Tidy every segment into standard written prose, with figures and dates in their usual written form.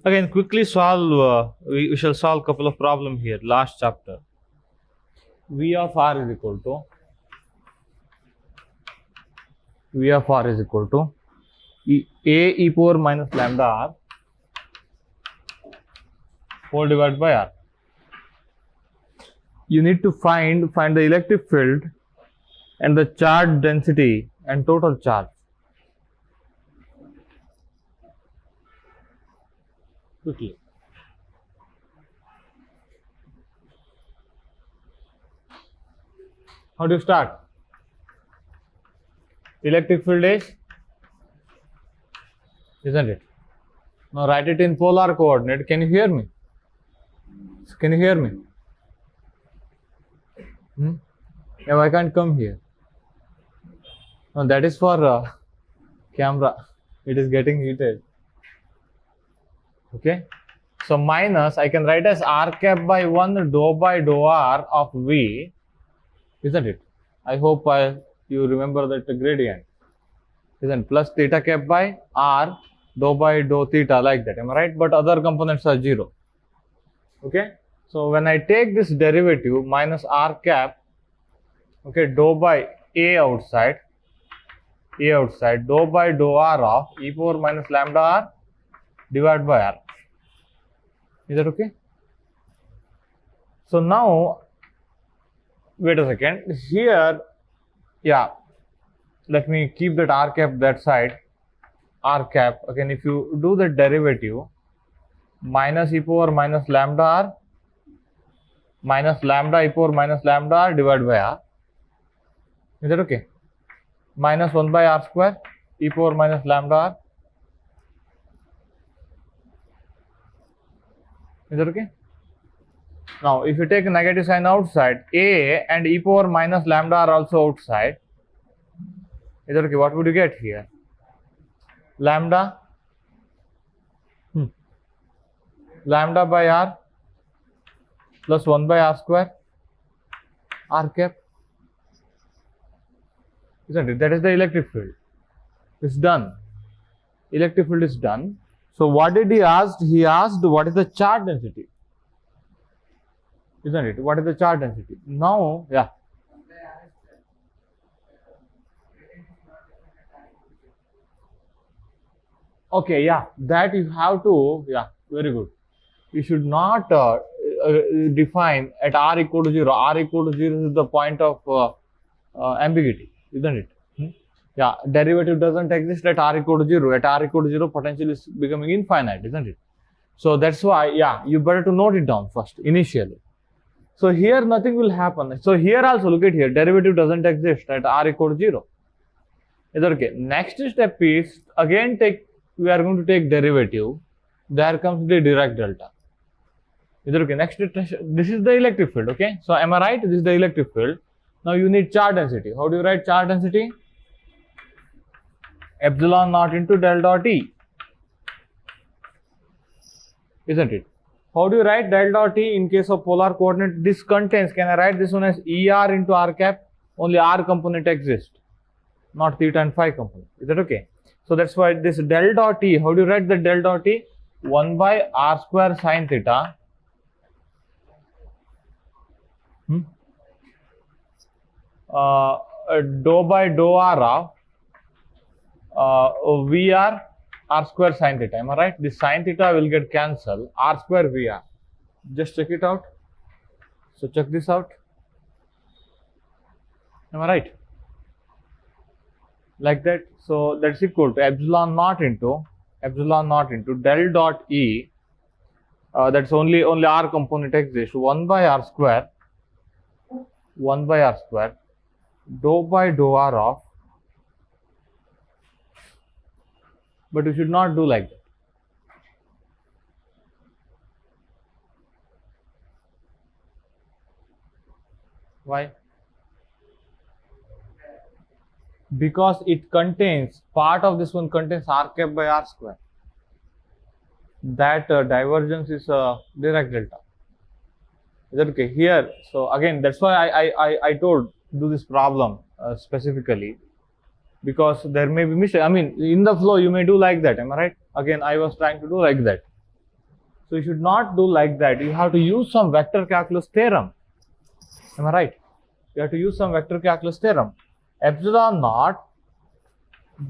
Again, quickly solve, we shall solve a couple of problems here, last chapter. V of r is equal to A e power minus lambda r whole divided by r. You need to find the electric field and the charge density and total charge. Quickly. How do you start? Electric field is, isn't it? Now write it in polar coordinate. Can you hear me? Can you hear me? Yeah, why can't come here? No, that is for camera. It is getting heated. Okay. So minus, I can write as r cap by 1 dou by dou r of V, isn't it? I hope you remember that gradient. Isn't plus theta cap by r dou by dou theta, like that. Am I right? But other components are 0. Okay. So when I take this derivative minus r cap, okay, dou by a outside dou by dou r of e power minus lambda r divided by r. Is that okay? So now, wait a second. Here, yeah, let me keep that r cap that side. R cap, again, if you do the derivative, minus e power minus lambda r minus lambda e power minus lambda r divided by r. Is that okay? Minus 1 by r square e power minus lambda r. Is that okay? Now, if you take a negative sign outside, a and e power minus lambda are also outside. Is that okay? What would you get here? Lambda, lambda by r plus 1 by r square, r cap. Isn't it? That is the electric field. It's done. Electric field is done. So what did he ask? He asked what is the charge density. Isn't it? What is the charge density? Now, yeah. Okay, yeah, that you have to, yeah, very good. You should not define at r equal to 0. R equal to 0 is the point of ambiguity, isn't it? Yeah, derivative doesn't exist at r equal to 0. At r equal to 0, potential is becoming infinite, isn't it? So that's why, yeah, you better to note it down first, initially. So here nothing will happen. So here also, look at here, derivative doesn't exist at r equal to 0. Is that okay? Next step is, again we are going to take derivative. There comes the Dirac delta. Is that okay? Next, this is the electric field, okay? So am I right? This is the electric field. Now you need charge density. How do you write charge density? Epsilon naught into del dot E. Isn't it? How do you write del dot E in case of polar coordinate? This contains, can I write this one as ER into r cap? Only r component exists, not theta and phi component. Is that okay? So that's why this del dot E, how do you write the del dot E? 1 by r square sine theta dou by dou r of VR r square sine theta. Am I right? This sine theta will get cancelled. R square VR. Just check it out. So check this out. Am I right? Like that. So that's equal to epsilon naught into del dot E. That's only r component exists. 1 by r square dou by dou r of. But you should not do like that. Why? Because it contains, part of this one contains r cap by r square. That divergence is Dirac delta. Is that okay? Here, so again, that's why I told do this problem specifically, because there may be mistake. I mean, in the flow you may do like that. Am I right? Again, I was trying to do like that. So you should not do like that. You have to use some vector calculus theorem. Am I right? You have to use some vector calculus theorem. Epsilon naught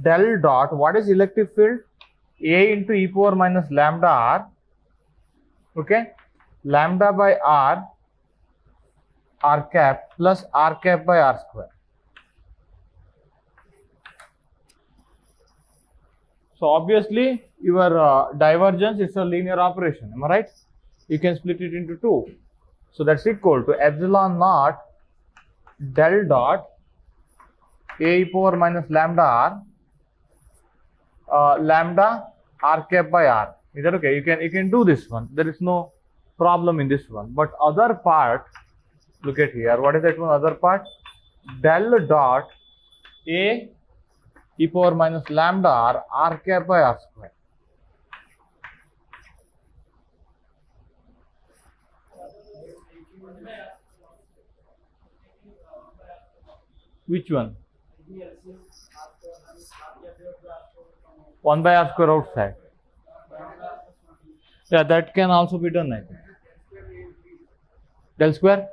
del dot, what is electric field? A into e power minus lambda r, okay, lambda by r cap plus r cap by r square. So obviously your divergence is a linear operation, am I right? You can split it into two. So that's equal to epsilon naught del dot a e power minus lambda r lambda r cap by r. Is that okay? You can do this one. There is no problem in this one. But other part, look at here. What is that one? Other part, del dot a e power minus lambda r cap by r square. Which one? 1 by r square outside. Yeah, that can also be done, I think. Del square?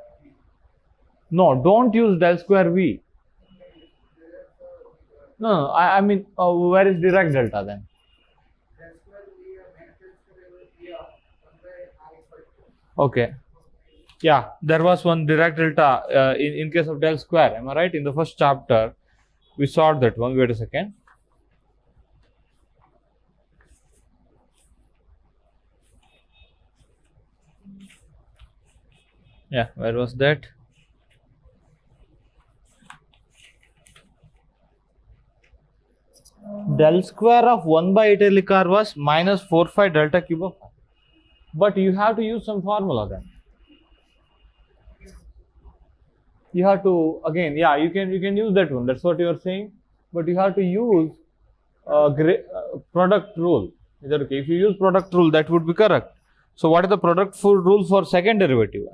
No, don't use del square v. No, I mean, where is Dirac delta then? Okay. Yeah, there was one Dirac delta in case of del square. Am I right? In the first chapter, we saw that one. Wait a second. Yeah, where was that? Del square of 1 by italic r was minus 4 phi delta cube of r. But you have to use some formula then. You have to, again, yeah, you can use that one. That's what you are saying. But you have to use product rule. Is that okay? If you use product rule, that would be correct. So what is the product rule for second derivative?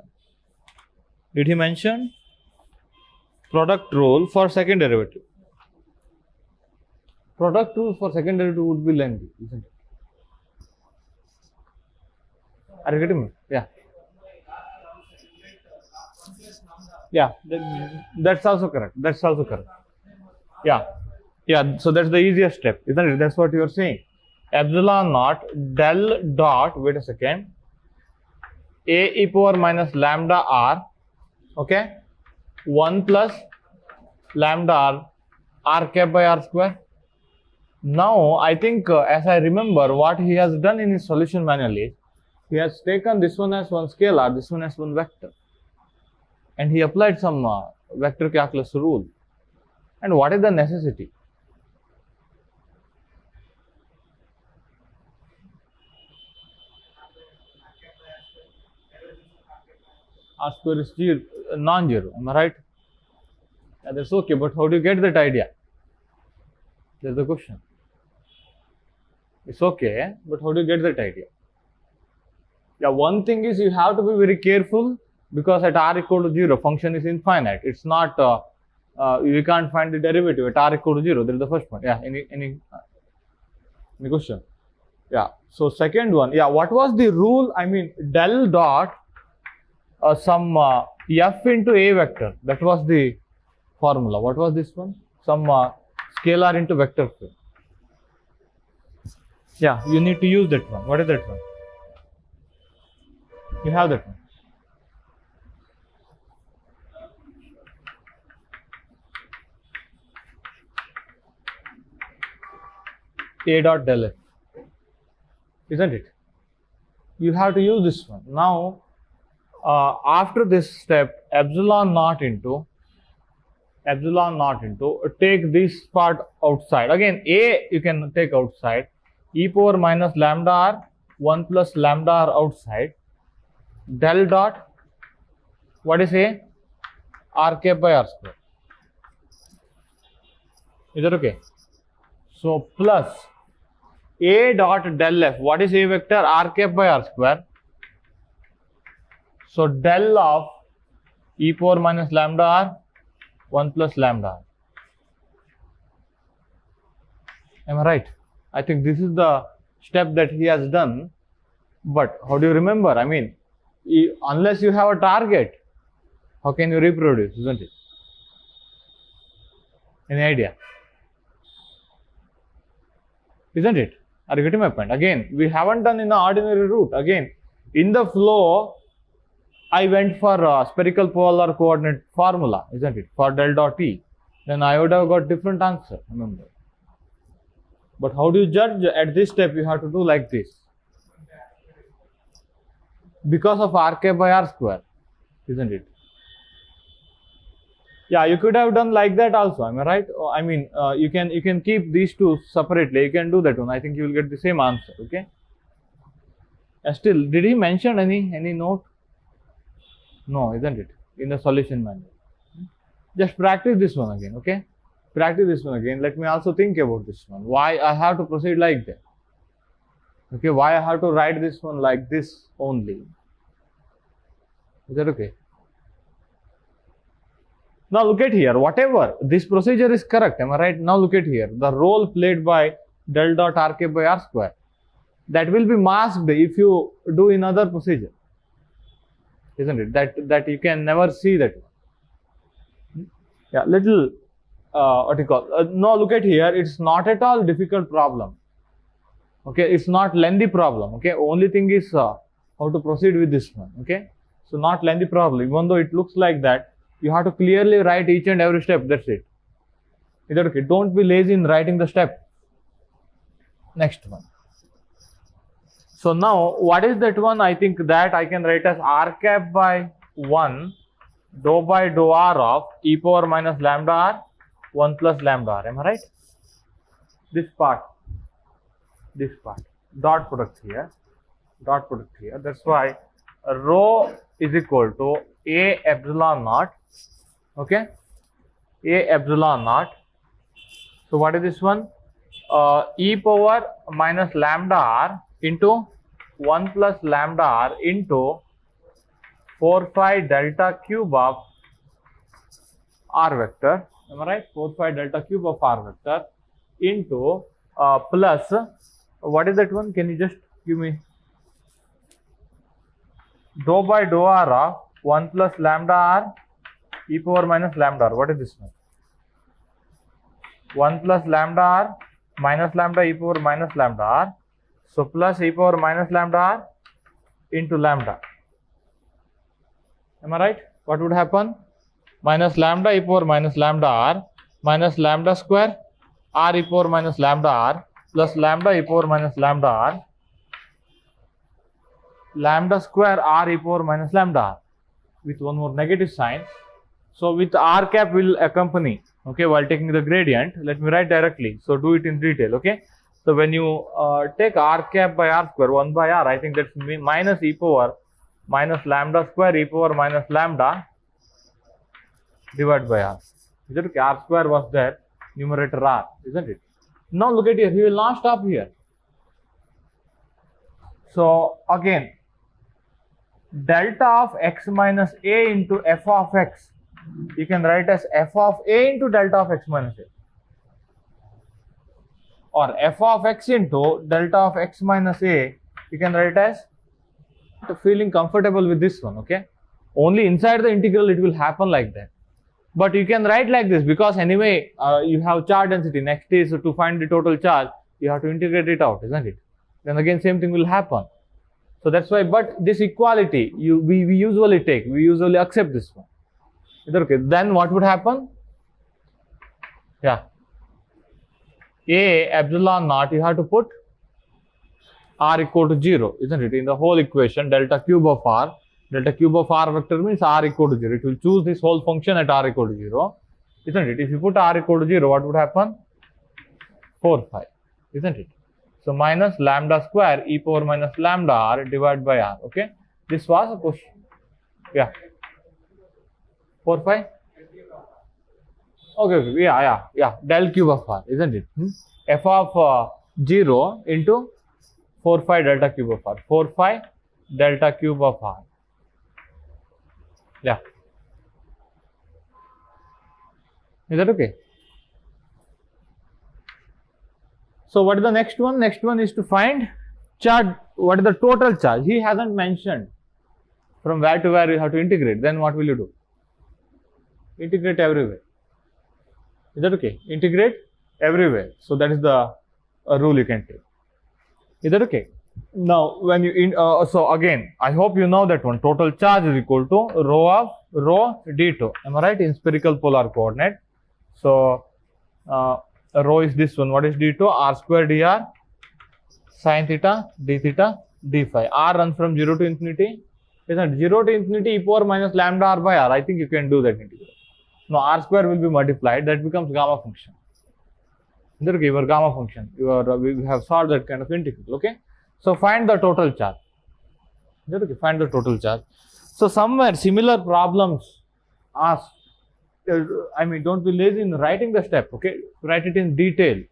Did he mention? Product rule for second derivative. Product rule for second derivative would be lengthy, isn't it? Are you getting me? Yeah. Yeah, that's also correct. That's also correct. Yeah. Yeah, so that's the easiest step, isn't it? That's what you are saying. Epsilon naught del dot, wait a second, a e power minus lambda r, okay, 1 plus lambda r cap by r square. Now, I think as I remember, what he has done in his solution manual is, he has taken this one as one scalar, this one as one vector. And he applied some vector calculus rule. And what is the necessity? R square is non-zero, am I right? Yeah, that's okay, but how do you get that idea? That's the question. It's okay, but how do you get that idea? Yeah, one thing is you have to be very careful, because at r equal to 0, function is infinite. It's not, we can't find the derivative at r equal to 0. That is the first one. Yeah, any question? Yeah, so second one, yeah, what was the rule? I mean, del dot some f into a vector. That was the formula. What was this one? Some scalar into vector field. Yeah, you need to use that one. What is that one? You have that one. A dot del f, isn't it? You have to use this one. Now, after this step, epsilon naught into take this part outside. Again, a you can take outside, e power minus lambda r, 1 plus lambda r outside, del dot, what is a? R cap by r square. Is that okay? So plus a dot del f, what is a vector? R cap by r square. So del of e power minus lambda r, 1 plus lambda r. Am I right? I think this is the step that he has done But how do you remember? I mean, unless you have a target, how can you reproduce, isn't it? Any idea? Isn't it? Are you getting my point? Again, we haven't done in the ordinary route. Again, in the flow, I went for spherical polar coordinate formula, isn't it? For del dot E. Then I would have got different answer, remember. But how do you judge? At this step, you have to do like this. Because of r cap by r square, isn't it? Yeah, you could have done like that also. Am I right? I mean, you can keep these two separately. You can do that one. I think you will get the same answer. Okay. Still, did he mention any note? No, isn't it? In the solution manual. Just practice this one again. Okay. Practice this one again. Let me also think about this one. Why I have to proceed like that? Okay. Why I have to write this one like this only? Is that okay? Now look at here, whatever, this procedure is correct, am I right? Now look at here, the role played by del dot r cap by r square, that will be masked if you do in other procedure, isn't it? That you can never see that one. Yeah, little, what you call, now look at here, it's not at all difficult problem, okay? It's not lengthy problem, okay? Only thing is how to proceed with this one, okay? So not lengthy problem, even though it looks like that, you have to clearly write each and every step, that's it. Is that okay? Don't be lazy in writing the step. Next one. So now, what is that one? I think that I can write as r cap by 1 dou by dou r of e power minus lambda r 1 plus lambda r. Am I right? This part. Dot product here. That's why rho is equal to a epsilon naught. Okay, a epsilon naught. So what is this one? E power minus lambda r into 1 plus lambda r into 4 phi delta cube of r vector. Am I right? 4 phi delta cube of r vector into plus, what is that one? Can you just give me? Dou by dou r of 1 plus lambda r e power minus lambda r. What is this one? 1 plus lambda r minus lambda e power minus lambda r. So plus e power minus lambda r into lambda. Am I right? What would happen? Minus lambda e power minus lambda r minus lambda square r e power minus lambda r plus lambda e power minus lambda r, lambda square r e power minus lambda r with one more negative sign. So with r cap will accompany, okay, while taking the gradient. Let me write directly. So do it in detail, okay. So when you take r cap by r square 1 by r, I think that's minus e power minus lambda square e power minus lambda divided by r. Is it okay? R square was there, numerator r, isn't it? Now look at here, he will not stop here. So again, delta of x minus a into f of x, you can write as f of a into delta of x minus a, or f of x into delta of x minus a, you can write as, feeling comfortable with this one, okay. Only inside the integral it will happen like that, but you can write like this, because anyway you have charge density. Next is to find the total charge, you have to integrate it out, isn't it? Then again same thing will happen. So that's why, but this equality we usually take, we usually accept this one. Is that okay? Then what would happen? Yeah, a epsilon naught, you have to put r equal to 0, isn't it? In the whole equation, delta cube of r vector means r equal to 0. It will choose this whole function at r equal to 0, isn't it? If you put r equal to 0, what would happen? 4 phi, isn't it? So minus lambda square e power minus lambda r divided by r, okay. This was a question. Yeah. 4 phi? Okay, yeah. Del cube of r, isn't it? F of 0 into 4 phi delta cube of r. 4 phi delta cube of r. Yeah. Is that okay? So what is the next one? Next one is to find charge, what is the total charge? He hasn't mentioned from where to where you have to integrate. Then what will you do? Integrate everywhere. Is that okay? Integrate everywhere. So that is the rule you can take. Is that okay? Now, when you so again, I hope you know that one. Total charge is equal to rho of rho d2. Am I right? In spherical polar coordinate. So rho is this one. What is d2? R square dr sin theta d theta d phi. R runs from 0 to infinity. Isn't it? 0 to infinity e power minus lambda r by r. I think you can do that integral. Now r square will be multiplied. That becomes gamma function. Is that okay? Your gamma function. We have solved that kind of integral. Okay. So find the total charge. Is that okay? Find the total charge. So somewhere similar problems ask. I mean, don't be lazy in writing the step. Okay, write it in detail.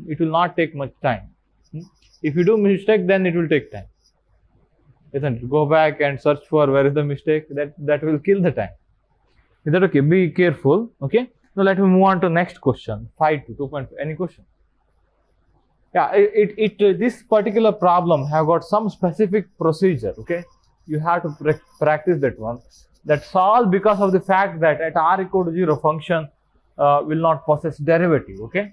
It will not take much time. If you do mistake, then it will take time. Isn't it? Go back and search for where is the mistake. That will kill the time. Is that okay? Be careful. Okay. Now let me move on to next question. 5 to 2.5. Any question? Yeah, this particular problem have got some specific procedure. Okay, you have to practice that one. That's all because of the fact that at r equal to 0 function will not possess derivative. Okay.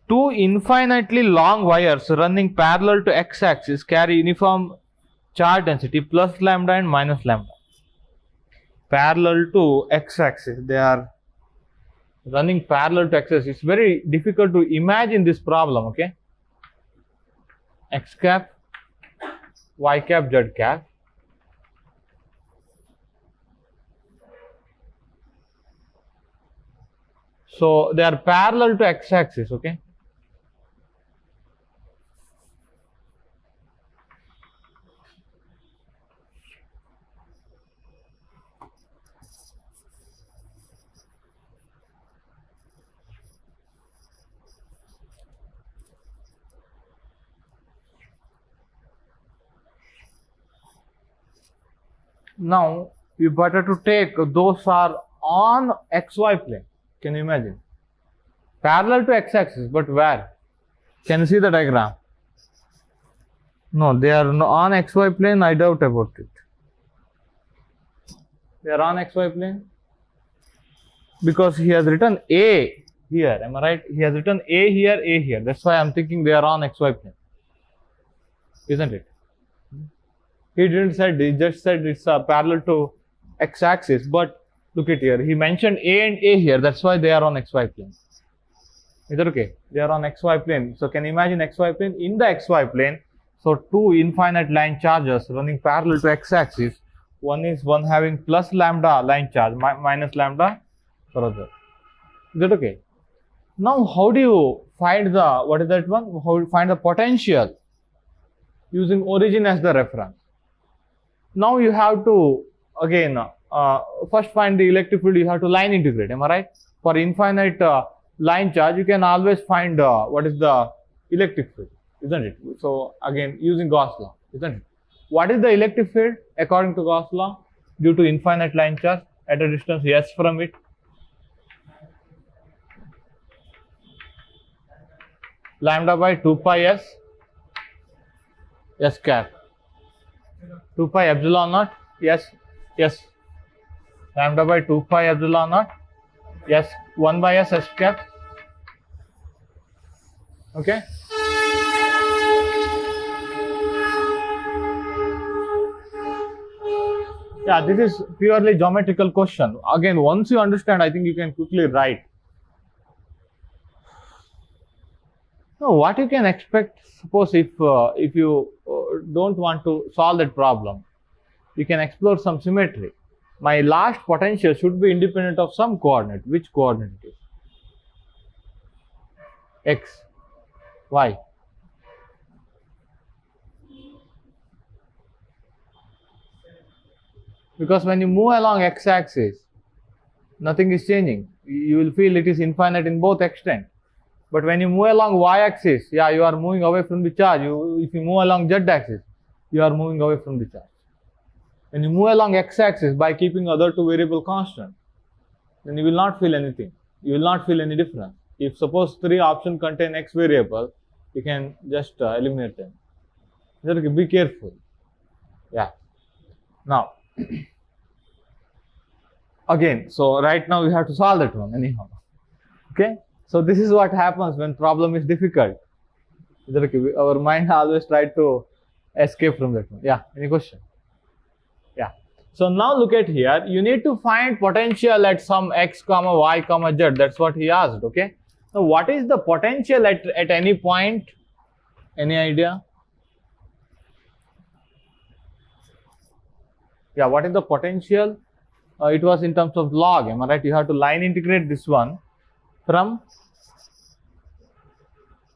Two infinitely long wires running parallel to x-axis carry uniform charge density plus lambda and minus lambda. Parallel to x-axis, they are running parallel to x-axis. It's very difficult to imagine this problem. Okay, x cap, y cap, z cap. So they are parallel to x-axis. Okay. Now you better to take those are on xy plane. Can you imagine? Parallel to x-axis, but where? Can you see the diagram? No, they are on xy plane. I doubt about it. They are on xy plane because he has written A here. Am I right? He has written A here. That's why I'm thinking they are on xy plane. Isn't it? He didn't say, he just said it's parallel to x-axis, but look at here. He mentioned A and A here. That's why they are on xy plane. Is that okay? They are on xy plane. So can you imagine xy plane? In the xy plane, so two infinite line charges running parallel to x-axis. One is one having plus lambda line charge, minus lambda further. Is that okay? Now how do you find the, what is that one? How do you find the potential using origin as the reference? Now you have to again first find the electric field. You have to line integrate. Am I right? For infinite line charge, you can always find what is the electric field, isn't it? So again, using Gauss law, isn't it? What is the electric field according to Gauss law due to infinite line charge at a distance s from it? Lambda by 2 pi s cap. 2 pi epsilon naught, yes, lambda by 2 pi epsilon naught, yes, 1 by s cap. Okay. Yeah, this is purely geometrical question. Again, once you understand, I think you can quickly write. Now, what you can expect, suppose if you don't want to solve that problem, you can explore some symmetry. My last potential should be independent of some coordinate. Which coordinate it is? X, Y. Because when you move along x-axis, nothing is changing. You will feel it is infinite in both extent. But when you move along y-axis, yeah, you are moving away from the charge. If you move along z-axis, you are moving away from the charge. When you move along x-axis by keeping other two variable constant, then you will not feel anything. You will not feel any difference. If suppose 3 options contain x variable, you can just eliminate them. Be careful. Yeah. Now, again, so right now we have to solve that one anyhow. Okay. So this is what happens when problem is difficult. Our mind always try to escape from that one. Yeah. Any question? Yeah. So now look at here. You need to find potential at some x comma y comma z. That's what he asked. Okay. Now what is the potential at any point? Any idea? Yeah. What is the potential? It was in terms of log. Am I right? You have to line integrate this one from.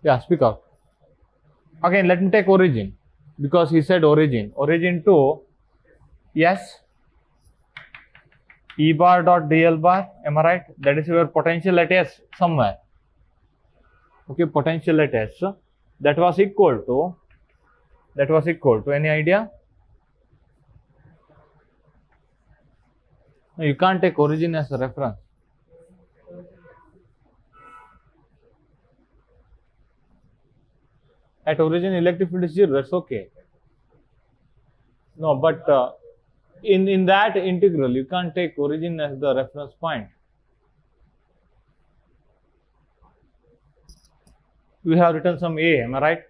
Yeah. Speak out. Again, let me take origin, because he said origin to yes e bar dot dl bar. Am I right? That is your potential at s somewhere. Okay, potential at s that was equal to any idea? No, you can't take origin as a reference. At origin electric field is 0, that's okay. No, but in that integral you can't take origin as the reference point. We have written some a, am I right?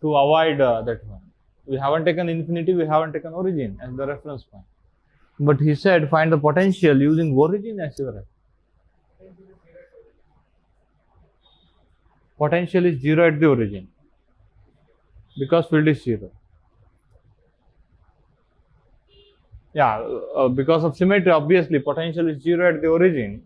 To avoid that one. We haven't taken infinity, we haven't taken origin as the reference point. But he said find the potential using origin as your reference. Potential is 0 at the origin because field is 0. Yeah, because of symmetry, obviously potential is 0 at the origin.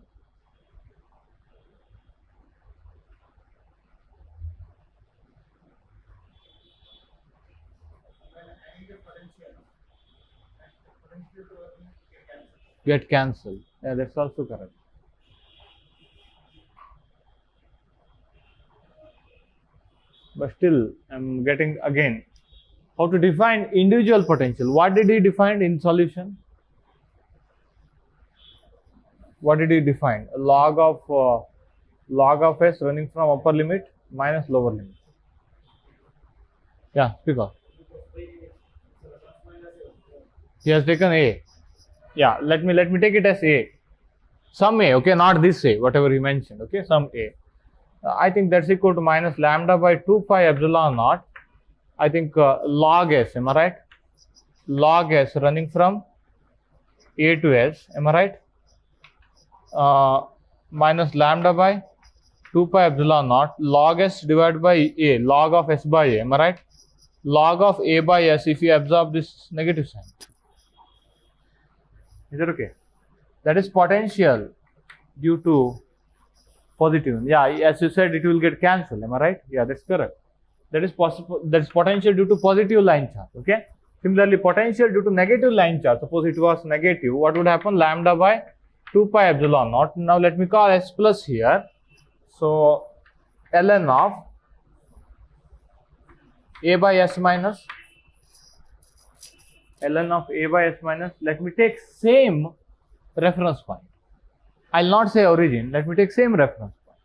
Get cancelled. Yeah, that's also correct. But still, I'm getting again how to define individual potential. What did he define in solution? What did he define? Log of s running from upper limit minus lower limit. Yeah, speak up. He has taken a. Yeah, let me take it as a. Some a, okay, not this a, whatever he mentioned, okay, some a. I think that's equal to minus lambda by 2 pi epsilon naught. I think log s, am I right? Log s running from a to s, am I right? Minus lambda by 2 pi epsilon naught log s divided by a, log of s by a, am I right? Log of a by s if you absorb this negative sign. Is that okay? That is potential due to positive. Yeah, as you said, it will get cancelled. Am I right? Yeah, that's correct. That is possible. That is potential due to positive line charge. Okay. Similarly, potential due to negative line charge. Suppose it was negative. What would happen? Lambda by 2 pi epsilon naught. Now let me call s plus here. So ln of a by s minus. Ln of a by s minus. Let me take same reference point. I'll not say origin, let me take same reference point.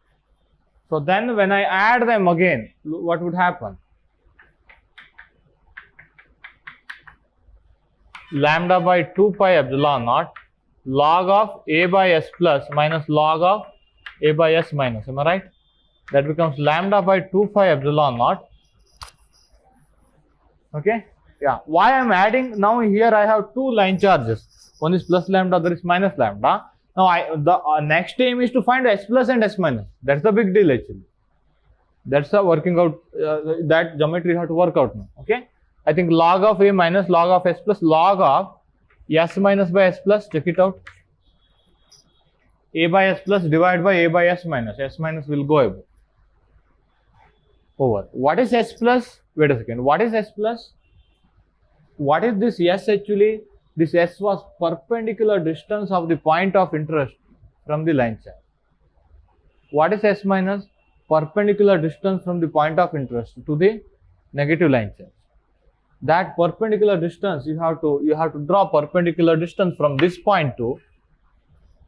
So then when I add them again, what would happen? Lambda by 2 pi epsilon naught log of a by s plus minus log of a by s minus, am I right? That becomes lambda by 2 pi epsilon naught. Okay? Yeah. Why I am adding? Now here I have two line charges. One is plus lambda, other is minus lambda. Now the next aim is to find s plus and s minus. That's the big deal actually. That's the working out, that geometry you have to work out now. Okay. I think log of a minus log of s plus log of s minus by s plus, check it out. A by s plus divided by a by s minus. S minus will go above. Over. What is s plus? Wait a second. What is s plus? What is this s actually? This s was perpendicular distance of the point of interest from the line charge. What is s minus? Perpendicular distance from the point of interest to the negative line charge. That perpendicular distance you have to draw perpendicular distance from this point to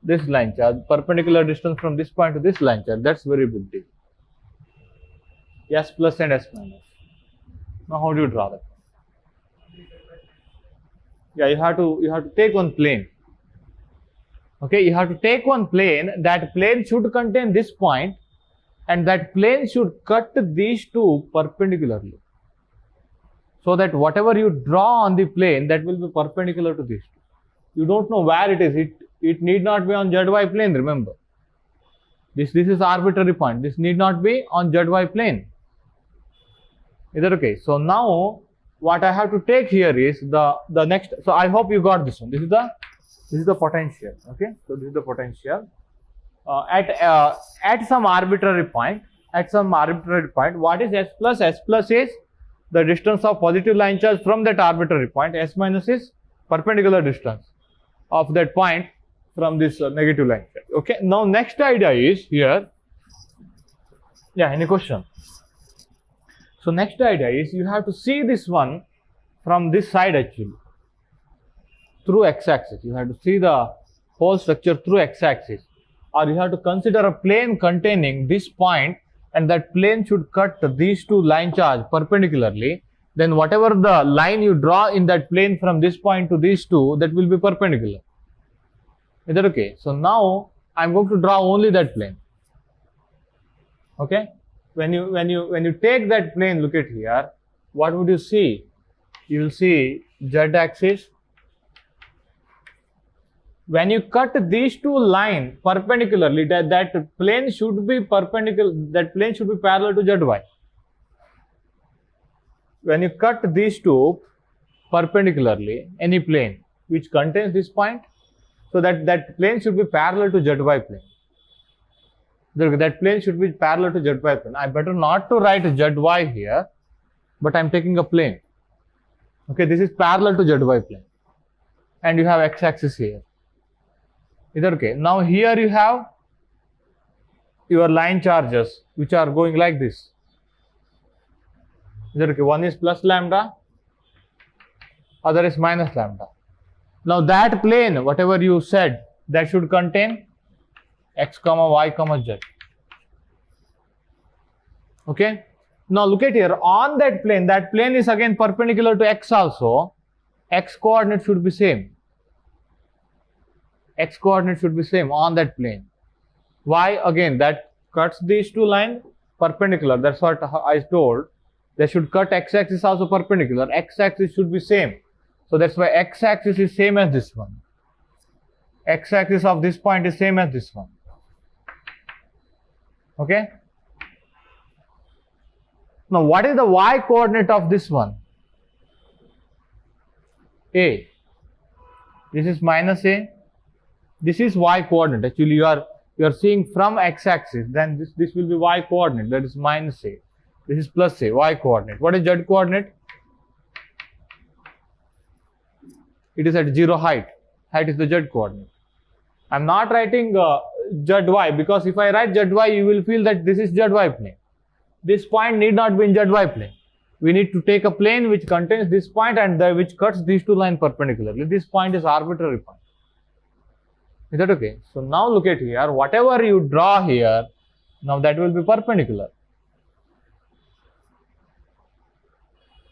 this line charge, perpendicular distance from this point to this line charge. That's very big deal. S plus and S minus. Now how do you draw that? Yeah, you have to take one plane. Okay, you have to take one plane. That plane should contain this point, and that plane should cut these two perpendicularly. So that whatever you draw on the plane, that will be perpendicular to these two. You don't know where it is. It need not be on ZY plane, remember. This is arbitrary point. This need not be on ZY plane. Is that okay? So now what I have to take here is the next. So I hope you got this one. This is the potential. Okay. So this is the potential at some arbitrary point. At some arbitrary point, what is S plus? S plus is the distance of positive line charge from that arbitrary point. S minus is perpendicular distance of that point from this negative line charge. Okay. Now next idea is here. Yeah. Any question? So next idea is you have to see this one from this side actually, through x-axis. You have to see the whole structure through x-axis, or you have to consider a plane containing this point, and that plane should cut these two line charge perpendicularly. Then whatever the line you draw in that plane from this point to these two, that will be perpendicular. Is that okay? So now I'm going to draw only that plane. Okay. When you take that plane, look at here, what would you see? You will see z-axis. When you cut these two lines perpendicularly, that plane should be perpendicular. That plane should be parallel to zy. When you cut these two perpendicularly, any plane which contains this point, so that plane should be parallel to zy plane. That plane should be parallel to zy plane. I better not to write zy here, but I'm taking a plane. Okay, this is parallel to zy plane, and you have x-axis here. Is that okay? Now here you have your line charges which are going like this. Is that okay? One is plus lambda, other is minus lambda. Now that plane, whatever you said, that should contain x comma y comma z. Okay. Now look at here, on that plane is again perpendicular to x also. X coordinate should be same. X coordinate should be same on that plane. Why? Again, that cuts these two lines perpendicular. That's what I told. They should cut x-axis also perpendicular. X-axis should be same. So that's why x-axis is same as this one. X-axis of this point is same as this one. Okay. Now what is the y coordinate of this one? A. This is minus a. This is y coordinate. Actually you are seeing from x-axis, then this will be y coordinate, that is minus a. This is plus a, y coordinate. What is z coordinate? It is at 0 height. Height is the z coordinate. I am not writing zy, because if I write zy, you will feel that this is zy plane. This point need not be in zy plane. We need to take a plane which contains this point and which cuts these two lines perpendicularly. This point is arbitrary point. Is that okay? So now look at here, whatever you draw here, now that will be perpendicular.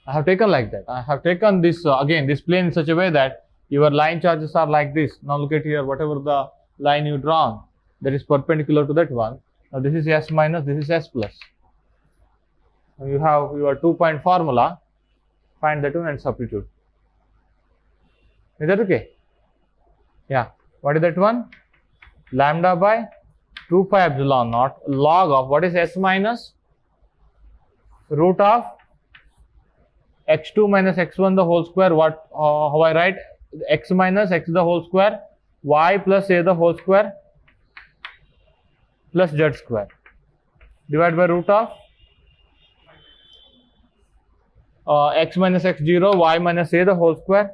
I have taken like that. I have taken this again, this plane in such a way that your line charges are like this. Now look at here, whatever the line you draw, that is perpendicular to that one. Now this is S minus, this is S plus. Now you have your 2-point formula. Find that one and substitute. Is that okay? Yeah. What is that one? Lambda by 2 pi epsilon naught log of what is S minus root of x2 minus x1 the whole square. What how I write? X minus x the whole square, y plus a the whole square plus z square divided by root of x minus x0 y minus a the whole square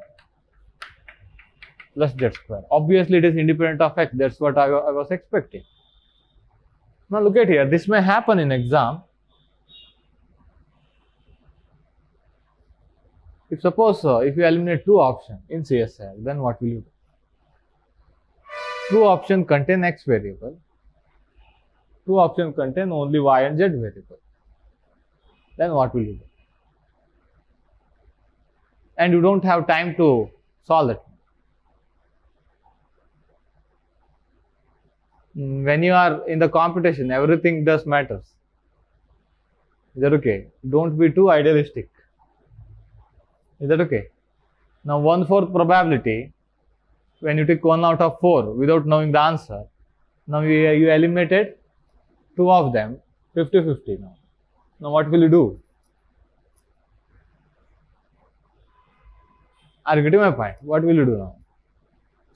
plus z square. Obviously it is independent of x. That's what I was expecting. Now look at here, this may happen in exam. If suppose if you eliminate two options in CSL, then what will you do? True option contain X variable. True option contain only Y and Z variable. Then what will you do? And you don't have time to solve it. When you are in the competition, everything does matters. Is that okay? Don't be too idealistic. Is that okay? Now 1/4 probability, when you take 1 out of 4 without knowing the answer, now you eliminated 2 of them, 50-50 now. Now what will you do? Are you getting my point? What will you do now?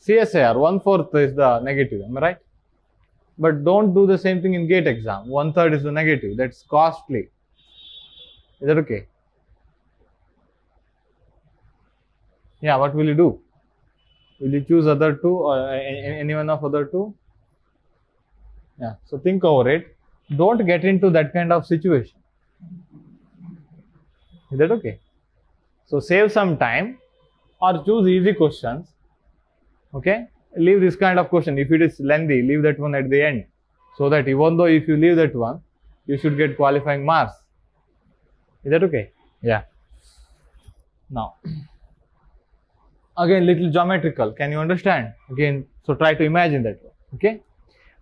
CSIR, 1/4 is the negative, am I right? But don't do the same thing in GATE exam. 1/3 is the negative. That's costly. Is that okay? Yeah, what will you do? Will you choose other two or any one of other two? Yeah, so think over it. Don't get into that kind of situation. Is that okay? So save some time or choose easy questions. Okay? Leave this kind of question. If it is lengthy, leave that one at the end. So that even though if you leave that one, you should get qualifying marks. Is that okay? Yeah. Now, again, little geometrical. Can you understand? Again, so try to imagine that one. Okay?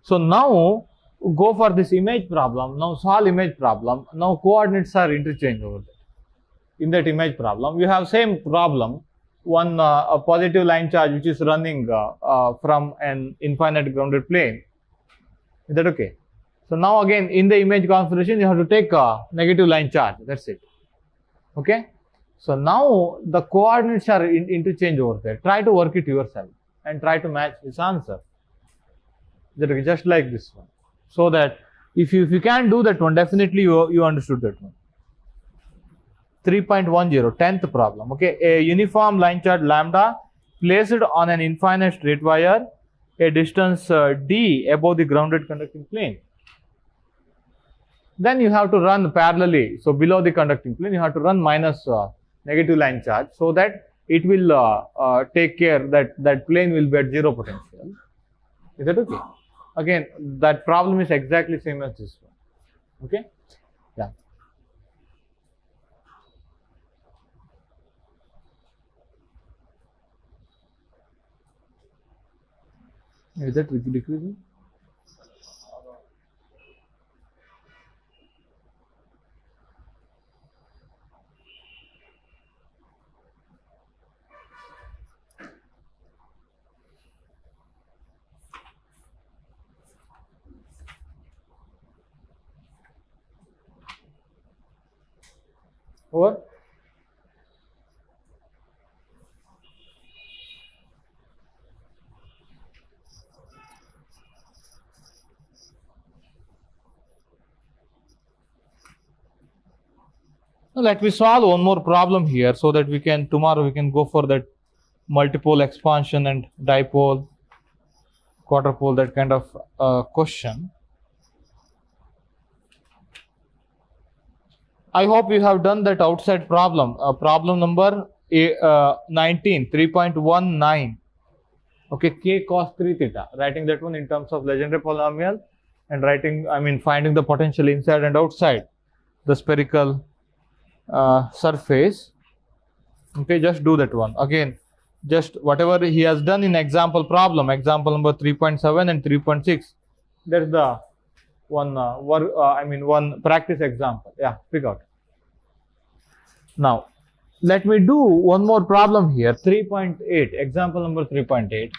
So now, go for this image problem. Now solve image problem. Now coordinates are interchanged over there. In that image problem, you have same problem. One a positive line charge which is running from an infinite grounded plane. Is that okay? So now again in the image configuration you have to take a negative line charge. That's it. Okay? So now the coordinates are interchanged over there. Try to work it yourself and try to match this answer. Just like this one. So that if you can do that one, definitely you understood that one. 3.10, 10th problem. Okay, a uniform line charge lambda placed on an infinite straight wire, a distance d above the grounded conducting plane. Then you have to run parallelly. So below the conducting plane, you have to run minus negative line charge, so that it will take care that that plane will be at zero potential. Is that okay? Again, that problem is exactly same as this one. Okay? Yeah. Is that decreasing? Over? Now let me solve one more problem here so that we can tomorrow we can go for that multipole expansion and dipole, quadrupole, that kind of question. I hope you have done that outside problem. Problem number 19, 3.19. Okay, k cos 3 theta. Writing that one in terms of Legendre polynomial and finding the potential inside and outside the spherical surface. Okay, just do that one. Again, just whatever he has done in example problem, example number 3.7 and 3.6. That's the one one practice example. Yeah, pick out. Now, let me do one more problem here. 3.8, example number 3.8.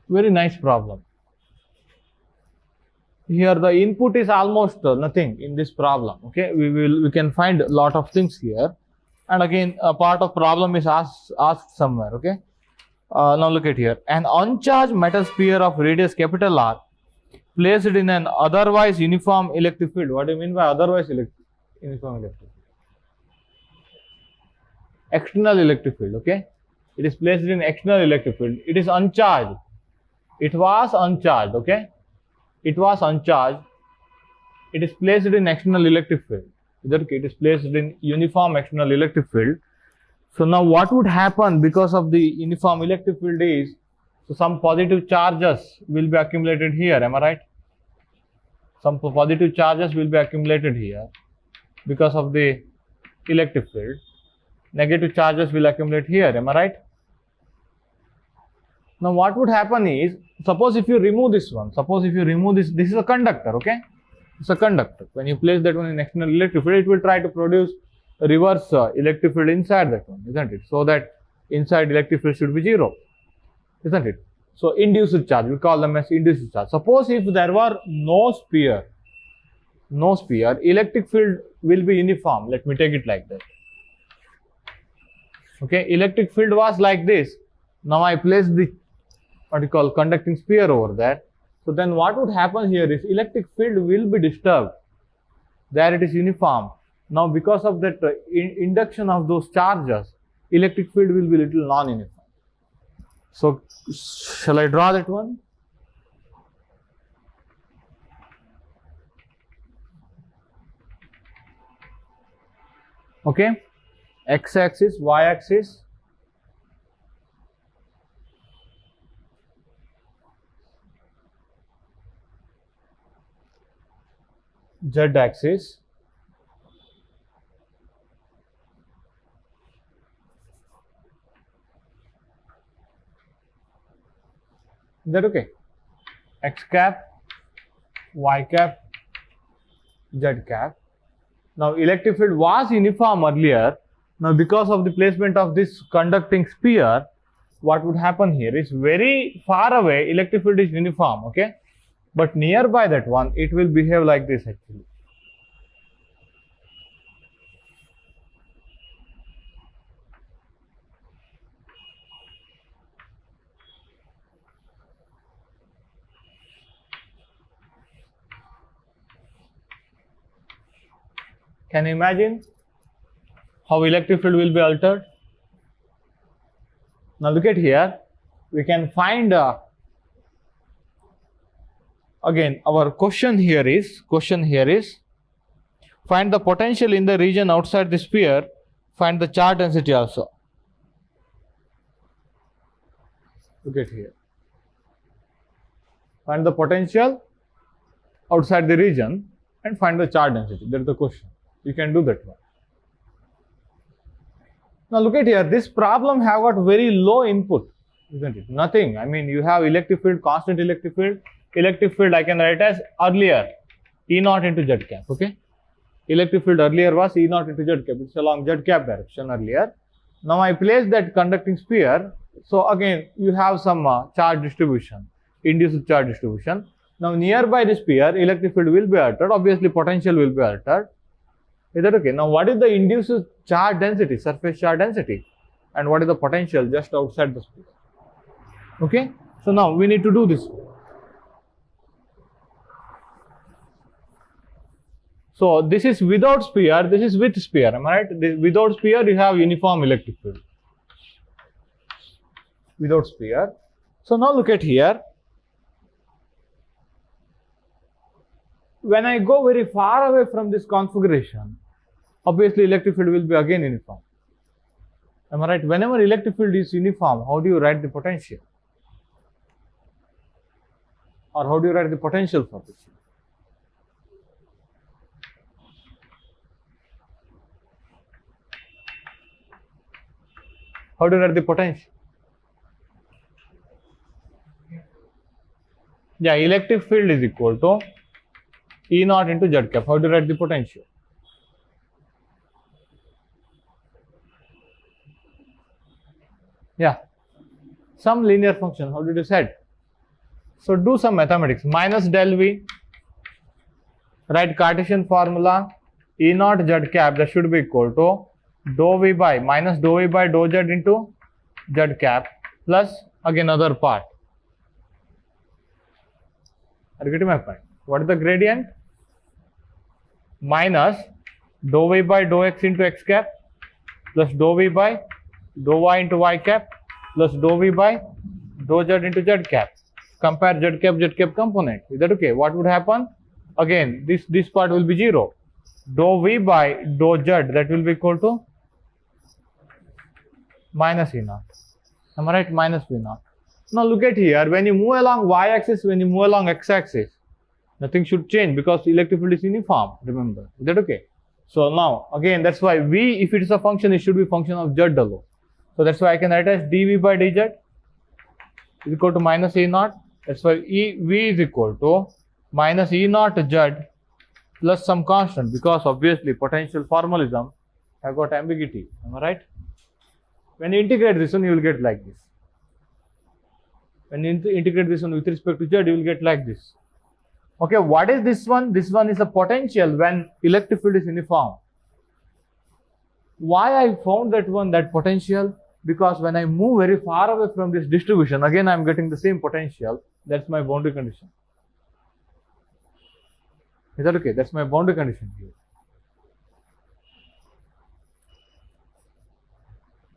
Very nice problem. Here the input is almost nothing in this problem. Okay, we can find a lot of things here, and again a part of problem is asked somewhere. Okay, now look at here. An uncharged metal sphere of radius capital R placed in an otherwise uniform electric field. What do you mean by otherwise uniform electric field? External electric field. Okay, it is placed in external electric field. It is uncharged. It was uncharged. Okay, it was uncharged. It is placed in external electric field. It is placed in uniform external electric field. So now what would happen because of the uniform electric field is, So some positive charges will be accumulated here, am I right? Some positive charges will be accumulated here because of the electric field. Negative charges will accumulate here, am I right? Now what would happen is, suppose if you remove this one, this is a conductor, okay? It's a conductor. When you place that one in external electric field, it will try to produce a reverse electric field inside that one, isn't it? So that inside electric field should be 0, isn't it? So induced charge, we call them as induced charge. Suppose if there were no sphere, electric field will be uniform. Let me take it like that. Okay, electric field was like this. Now I place the what you call conducting sphere over there. So then what would happen here is electric field will be disturbed. There it is uniform. Now because of that induction of those charges, electric field will be little non-uniform. So shall I draw that one? Okay, x-axis, y-axis, z-axis, is that okay? X cap, y cap, z cap. Now electric field was uniform earlier. Now because of the placement of this conducting sphere, what would happen here is very far away electric field is uniform, okay? But nearby that one, it will behave like this actually. Can you imagine how electric field will be altered? Now look at here, we can find again our question here is find the potential in the region outside the sphere, find the charge density also. Look at here, find the potential outside the region and find the charge density. That is the question. You can do that one. Now look at here, this problem have got very low input, isn't it? Nothing. I mean, you have electric field, constant electric field. Electric field I can write as earlier E0 into Z cap, okay? Electric field earlier was E0 into Z cap. It's along Z cap direction earlier. Now I place that conducting sphere. So again, you have some charge distribution, induced charge distribution. Now nearby the sphere, electric field will be altered. Obviously, potential will be altered. Is that okay? Now, what is the induced charge density, surface charge density, and what is the potential just outside the sphere? Okay, so now we need to do this. So this is without sphere, this is with sphere, am I right? Without sphere, you have uniform electric field. Without sphere. So now look at here. When I go very far away from this configuration, obviously electric field will be again uniform. Am I right? Whenever electric field is uniform, how do you write the potential? Or how do you write the potential for this? How do you write the potential? Yeah, electric field is equal to E0 into Z cap. How do you write the potential? Yeah, some linear function. How did you set? So do some mathematics. Minus del V. Write Cartesian formula. E0 Z cap, that should be equal to dou V by minus dou V by dou Z into Z cap plus again other part. Are you getting my point? What is the gradient? Minus dou V by dou X into X cap plus dou V by dou Y into Y cap plus dou V by dou Z into Z cap. Compare Z cap component. Is that okay? What would happen? Again, this part will be 0. Dou V by dou Z, that will be equal to minus E0. Am I right? Minus V0. Now look at here, when you move along y-axis, when you move along x-axis, nothing should change because electric field is uniform, remember. Is that okay? So now, again, that's why V, if it is a function, it should be function of Z alone. So that's why I can write as dV by dz is equal to minus E naught. That's why V is equal to minus E naught Z plus some constant, because obviously potential formalism have got ambiguity. Am I right? When you integrate this one, you will get like this. When you integrate this one with respect to Z, you will get like this. Okay, what is this one? This one is a potential when electric field is uniform. Why I found that one, that potential? Because when I move very far away from this distribution, again I am getting the same potential. That's my boundary condition. Is that okay? That's my boundary condition here.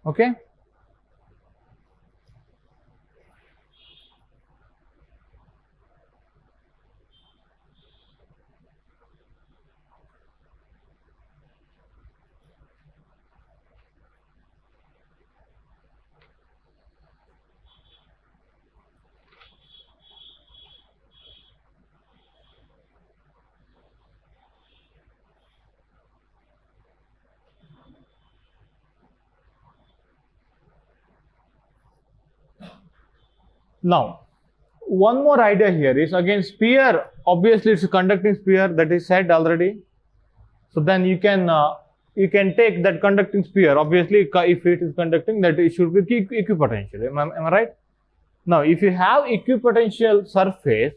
Okay? Now, one more idea here is, again, sphere, obviously it's a conducting sphere, that is said already. So then you can take that conducting sphere, obviously if it is conducting, that it should be equipotential. Am I right? Now, if you have equipotential surface,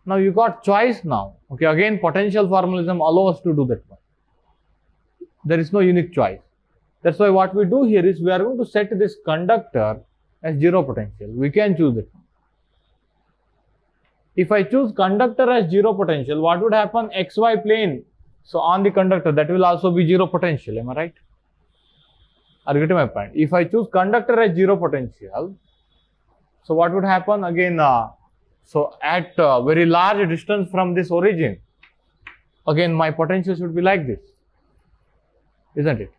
now you got choice now. Okay, again, potential formalism allows us to do that one. There is no unique choice. That's why what we do here is we are going to set this conductor as zero potential. We can choose it. If I choose conductor as zero potential, what would happen? XY plane. So on the conductor, that will also be zero potential. Am I right? Are you getting my point? If I choose conductor as zero potential, so what would happen? Again, so at very large distance from this origin, again my potential should be like this, isn't it?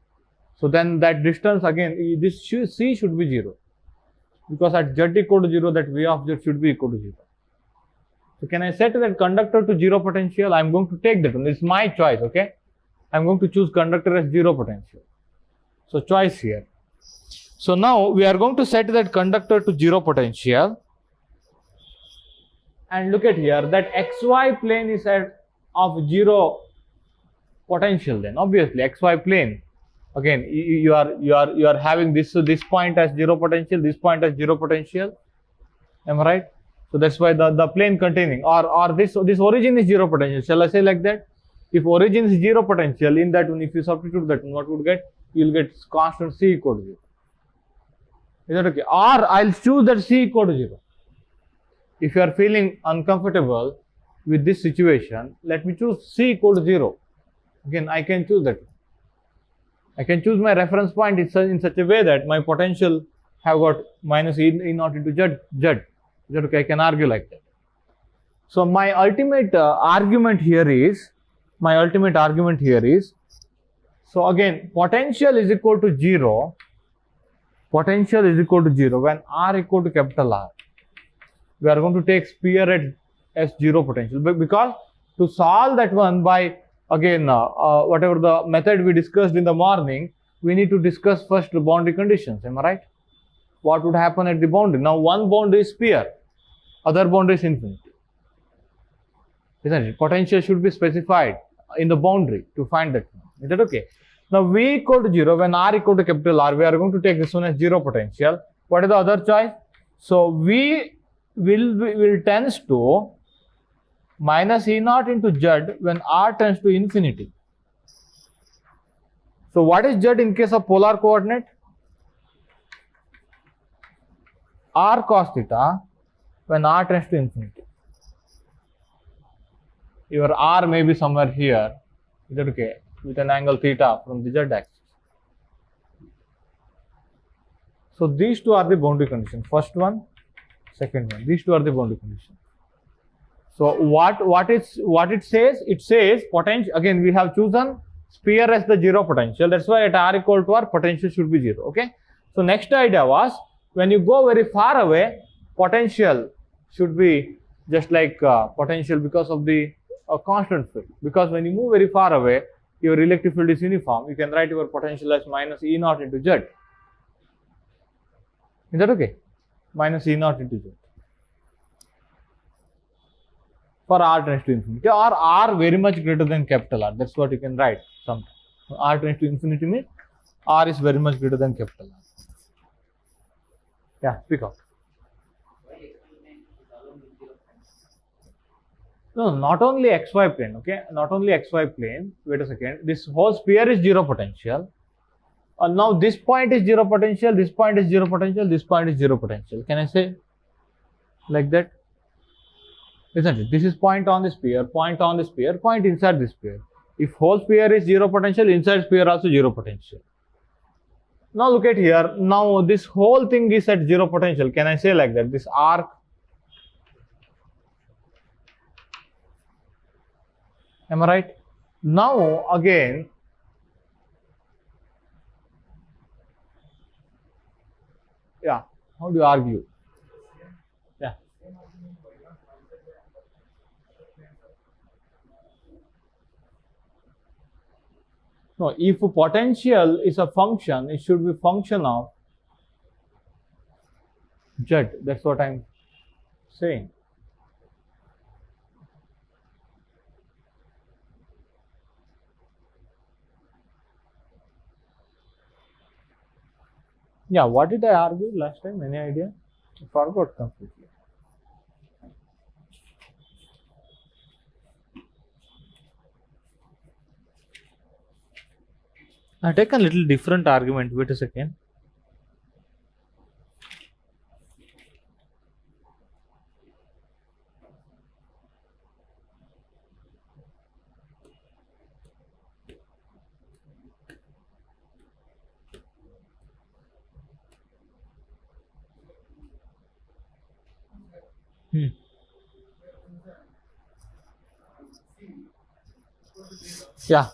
So then that distance, again, this C should be 0. Because at Z equal to 0, that V of Z should be equal to 0. So can I set that conductor to zero potential? I am going to take that one. It's my choice, okay? I am going to choose conductor as zero potential. So choice here. So now we are going to set that conductor to zero potential. And look at here, that XY plane is of zero potential then. Obviously, XY plane. Again, you are having this point as zero potential, this point as zero potential. Am I right? So that's why the plane containing or this origin is zero potential. Shall I say like that? If origin is zero potential, in that one, if you substitute that one, what would get? You will get constant C equal to 0. Is that okay? Or I'll choose that C equal to 0. If you are feeling uncomfortable with this situation, let me choose C equal to 0. Again, I can choose that. I can choose my reference point in such a way that my potential have got minus E naught into Z. Is that okay? I can argue like that. So my ultimate argument here is, so again, potential is equal to 0. Potential is equal to 0 when R equal to capital R. We are going to take sphere as zero potential, because to solve that one by, again, whatever the method we discussed in the morning, we need to discuss first the boundary conditions. Am I right? What would happen at the boundary? Now, one boundary is sphere, other boundary is infinity. Isn't it? Potential should be specified in the boundary to find that one. Is that okay? Now, V equal to 0 when R equal to capital R, we are going to take this one as zero potential. What is the other choice? So, V will tends to minus E naught into Z when R tends to infinity. So what is Z in case of polar coordinate? R cos theta when R tends to infinity. Your R may be somewhere here, is that okay, with an angle theta from the Z axis. So these two are the boundary conditions. First one, second one. These two are the boundary conditions. So what it says? It says potential. Again, we have chosen sphere as the zero potential. That's why at R equal to R, potential should be 0. Okay. So next idea was, when you go very far away, potential should be just like potential because of the constant field. Because when you move very far away, your electric field is uniform. You can write your potential as minus E naught into Z. Is that okay? Minus E naught into Z. For r tends to infinity, or r very much greater than capital R. That's what you can write sometimes. R tends to infinity means r is very much greater than capital R. Yeah, speak out. No, not only xy plane, okay? Not only xy plane. Wait a second. This whole sphere is zero potential. Now this point is zero potential, this point is zero potential, this point is zero potential. Can I say like that? Isn't it? This is point on the sphere, point on the sphere, point inside the sphere. If whole sphere is zero potential, inside sphere also zero potential. Now look at here. Now this whole thing is at zero potential. Can I say like that? This arc. Am I right? Now again, yeah, how do you argue? Yeah. No, if potential is a function, it should be function of Z. That's what I'm saying. Yeah, what did I argue last time? Any idea? I forgot completely. I take a little different argument. Wait a second. Yeah.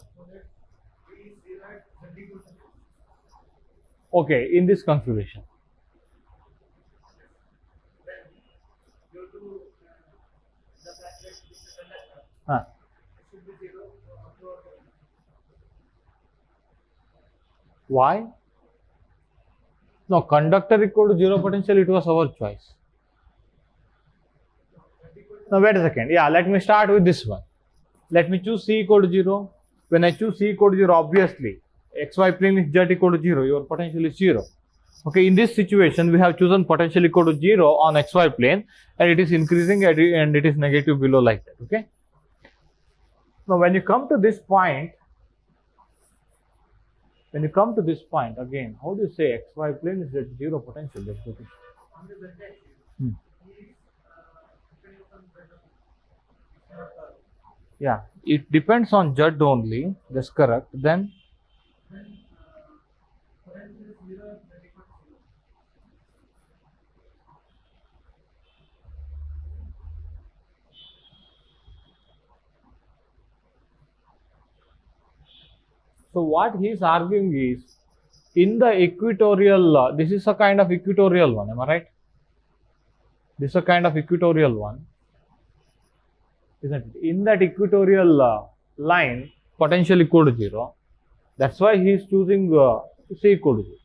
Okay, in this configuration. Why? No, conductor equal to zero potential, it was our choice. Now wait a second. Yeah, let me start with this one. Let me choose C equal to 0. When I choose C equal to 0, obviously, xy plane is Z equal to 0. Your potential is 0. Okay, in this situation, we have chosen potential equal to 0 on xy plane, and it is increasing and it is negative below like that. Okay. Now, when you come to this point, again, how do you say xy plane is at 0 potential? That's the thing. Yeah, it depends on Z only. That's correct. Then so what he is arguing is, in the equatorial, this is a kind of equatorial one. Am I right? This is a kind of equatorial one, isn't it? In that equatorial line, potential equal to 0. That's why he is choosing C equal to 0.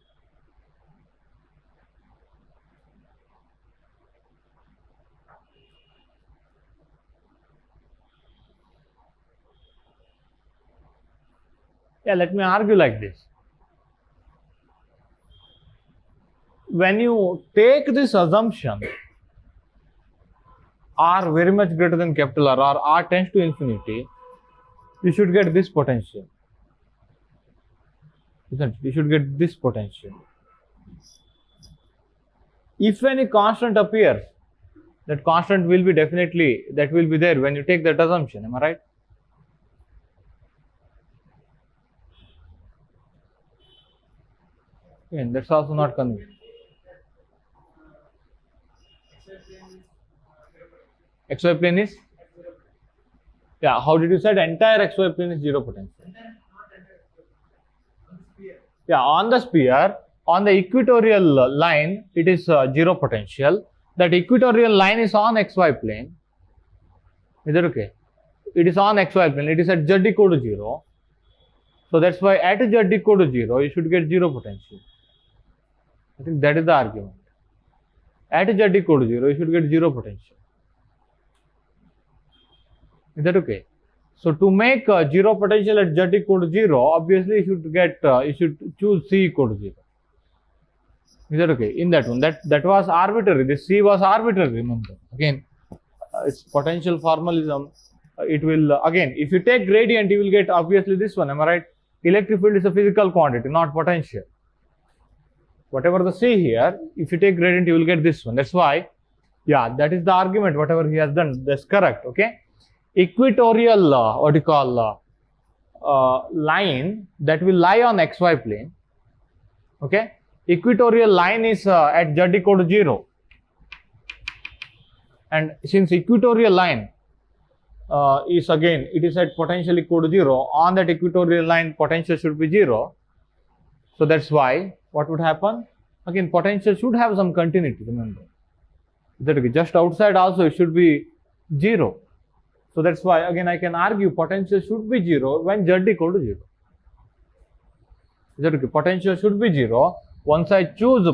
Yeah, let me argue like this. When you take this assumption, R very much greater than capital R, or R tends to infinity, you should get this potential. Isn't it? You should get this potential. If any constant appears, that constant will be definitely, that will be there when you take that assumption. Am I right? And that's also not convenient. XY plane is? Yeah, how did you say entire XY plane is 0 potential? Yeah, on the sphere, on the equatorial line, it is 0 potential. that equatorial line is on xy plane. Is that okay? It is on xy plane. It is at z equal to 0. So that's why at z equal to 0, you should get 0 potential. I think that is the argument. At z equal to 0, you should get 0 potential. Is that okay? So to make 0 potential at z equal to 0, obviously you should choose c equal to 0. Is that okay? In that one, that was arbitrary. This c was arbitrary. Remember, again, it's potential formalism. It will again, if you take gradient, you will get obviously this one. Am I right? Electric field is a physical quantity, not potential. Whatever the c here, if you take gradient, you will get this one. That's why, yeah, that is the argument. Whatever he has done, that's correct. Okay. Equatorial line that will lie on xy plane. Okay. Equatorial line is at z equal to 0, and since equatorial line is again, it is at potential equal to 0, on that equatorial line potential should be 0. So that's why what would happen? Again, potential should have some continuity, remember. That just outside also it should be 0. So that's why again I can argue potential should be 0 when z equal to 0. Is that okay? Potential should be 0. Once I choose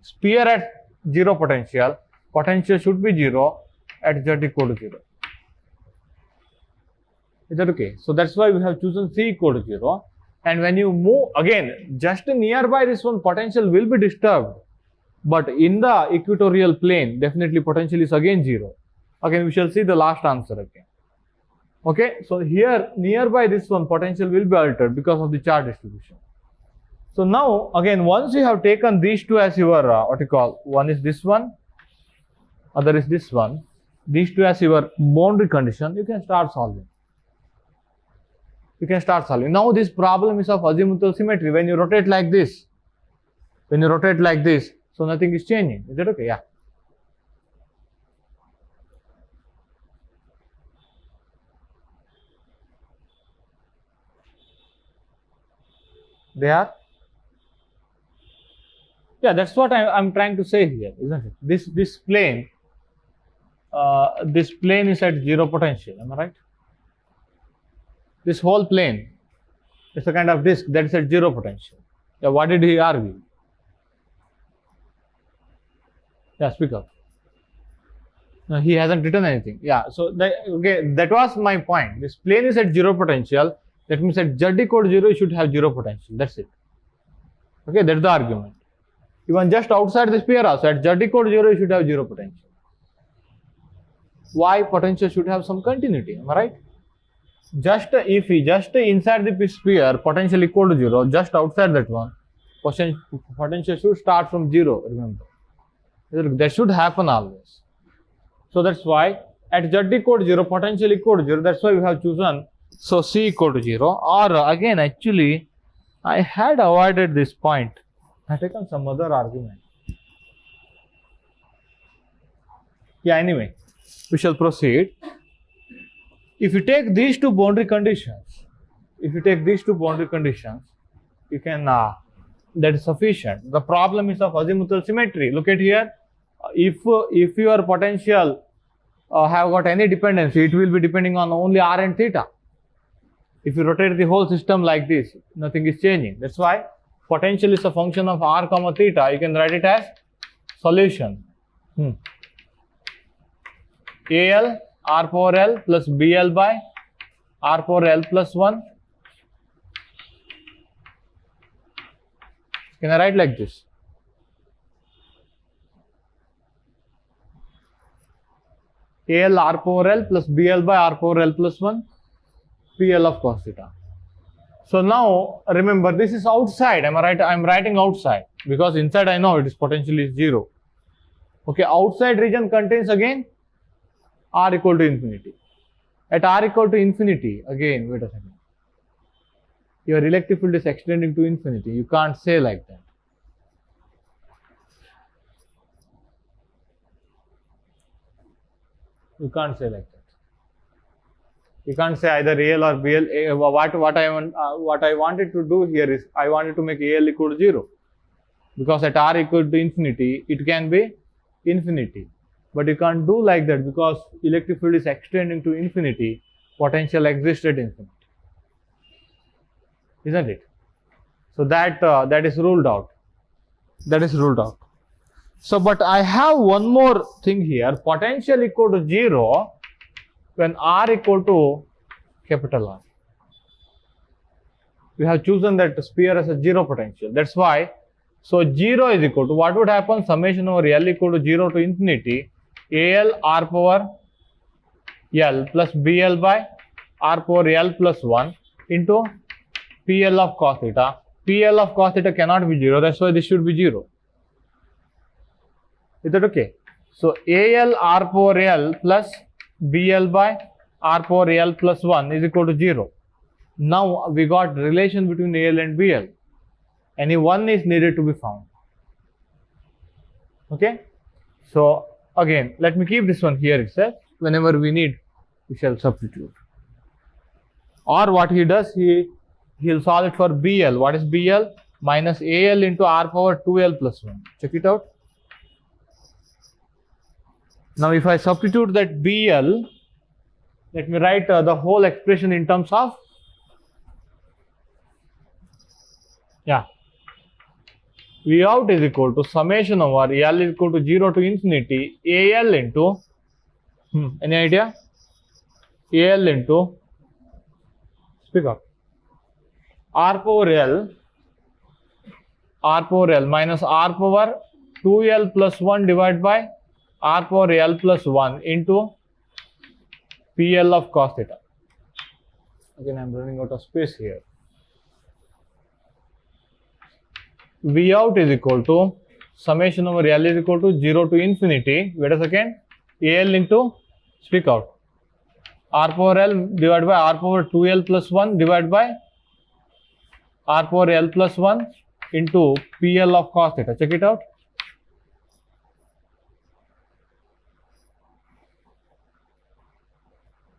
sphere at 0 potential, potential should be 0 at z equal to 0. Is that okay? So that's why we have chosen c equal to 0. And when you move again, just nearby this one, potential will be disturbed. But in the equatorial plane, definitely potential is again 0. Again, we shall see the last answer again. Okay, so here nearby this one, potential will be altered because of the charge distribution. So now again, once you have taken these two as your one is this one, other is this one, these two as your boundary condition, you can start solving. Now this problem is of azimuthal symmetry. When you rotate like this, so nothing is changing. Is that okay? Yeah. They are? Yeah, that's what I'm trying to say here, isn't it? This plane is at 0 potential, am I right? This whole plane is a kind of disk that is at 0 potential. Yeah, what did he argue? Yeah, speak up. No, he hasn't written anything. Yeah, so that was my point. This plane is at 0 potential. That means at z equal to 0, you should have 0 potential. That's it. Okay, that's the argument. Even just outside the sphere also, at z equal to 0, you should have 0 potential. Why? Potential should have some continuity. Am I right? Just inside the sphere, potential equal to 0, just outside that one, potential should start from 0, remember. That should happen always. So that's why at z equal to 0, potential equal to 0, that's why we have chosen, so c equal to 0. Or again, actually, I had avoided this point. I have taken some other argument. Yeah, anyway, we shall proceed. If you take these two boundary conditions, you can, that is sufficient. The problem is of azimuthal symmetry. Look at here. If your potential have got any dependency, it will be depending on only r and theta. If you rotate the whole system like this, nothing is changing. That's why potential is a function of r comma theta. You can write it as solution. AL r power L plus BL by r power L plus 1. Can I write like this? AL r power L plus BL by r power L plus 1 PL of cos theta. So now remember, this is outside. Am I right? I'm writing outside because inside I know it is potentially 0. Okay, outside region contains again r equal to infinity. At r equal to infinity, again, wait a second. Your electric field is extending to infinity. You can't say like that. You can't say like that. You can't say either AL or BL. What I wanted to do here is I wanted to make AL equal to 0, because at r equal to infinity, it can be infinity. but you can't do like that because electric field is extending to infinity, potential exists at infinity, isn't it? So that is ruled out. That is ruled out. So, but I have one more thing here. Potential equal to 0 when R equal to capital R. We have chosen that sphere as a 0 potential. That's why. So 0 is equal to, what would happen? Summation over L equal to 0 to infinity AL R power L plus BL by R power L plus 1 into PL of cos theta. PL of cos theta cannot be 0. That's why this should be 0. Is that okay? So AL R power L plus BL by R power L plus 1 is equal to 0. Now we got relation between AL and BL. Any one is needed to be found. Okay? So again, let me keep this one here itself. Whenever we need, we shall substitute. Or what he does, he'll solve it for BL. What is BL? Minus AL into R power 2L plus 1. Check it out. Now if I substitute that BL, let me write the whole expression in terms of, V out is equal to summation over L is equal to 0 to infinity AL into, any idea? AL into, speak up, R power L minus R power 2L plus 1 divided by R power L plus 1 into PL of cos theta. Again, I am running out of space here. V out is equal to summation over L is equal to 0 to infinity, wait a second, AL into, speak out, R power L divided by R power 2L plus 1 divided by R power L plus 1 into PL of cos theta. Check it out.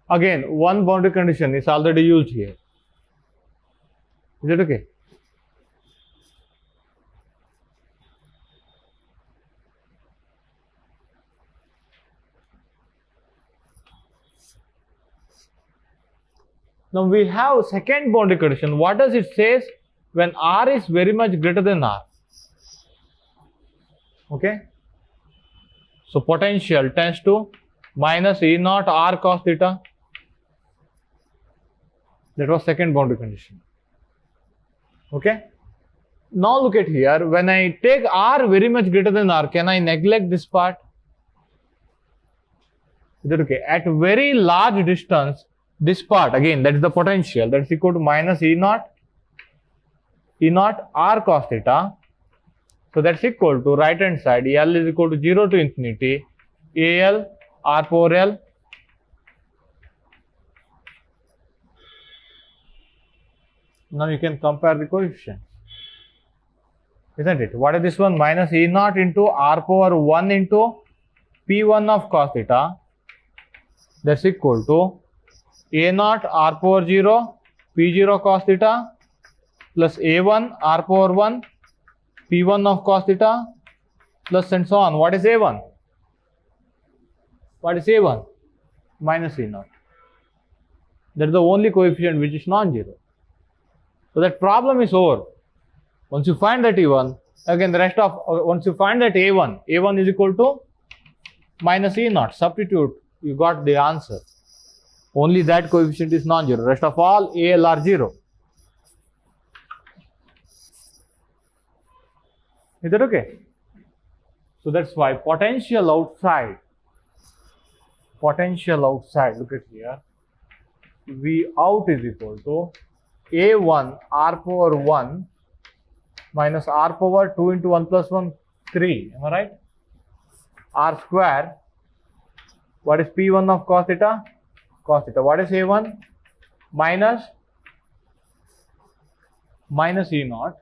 Again, one boundary condition is already used here. Is it okay? Now we have second boundary condition. What does it say when R is very much greater than R? Okay. So potential tends to minus E naught R cos theta. That was second boundary condition. Okay. Now look at here. When I take R very much greater than R, can I neglect this part? Is that okay? At very large distance, this part, again, that is the potential, that is equal to minus E naught R cos theta. So that's equal to right hand side, L is equal to 0 to infinity, AL R power L now you can compare the coefficients, isn't it? What is this one? Minus E naught into R power 1 into P1 of cos theta, that's equal to A naught R power 0 P0 cos theta plus A1 R power 1 P1 of cos theta plus and so on. What is A1? What is A1? Minus E naught. That is the only coefficient which is non-zero. So that problem is over. Once you find that E1, again the rest of, once you find that A1 is equal to minus E naught, substitute, you got the answer. Only that coefficient is non-zero. Rest of all AL are 0. Is that okay? So that's why potential outside, look at here, V out is equal to A1 R power 1 minus R power 2 into 1 plus 1, 3. Am I right? R square. What is P1 of cos theta? Cos theta. What is A1? Minus E naught.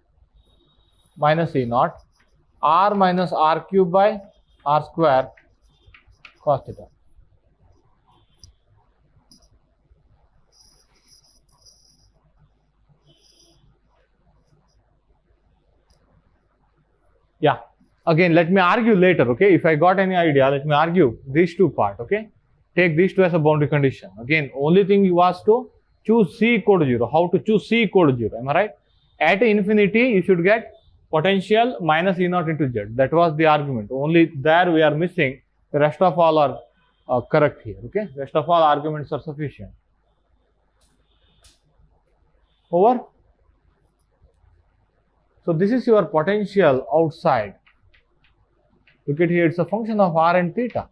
R minus R cube by R square cos theta. Yeah. Again, let me argue later, okay? If I got any idea, let me argue these two part, okay? Take these two as a boundary condition. Again, only thing was to choose C equal to 0. How to choose C equal to 0, am I right? At infinity, you should get potential minus E naught into Z. That was the argument. Only there we are missing. The rest of all are correct here, okay? Rest of all arguments are sufficient. Over? So this is your potential outside. Look at here, it's a function of r and theta.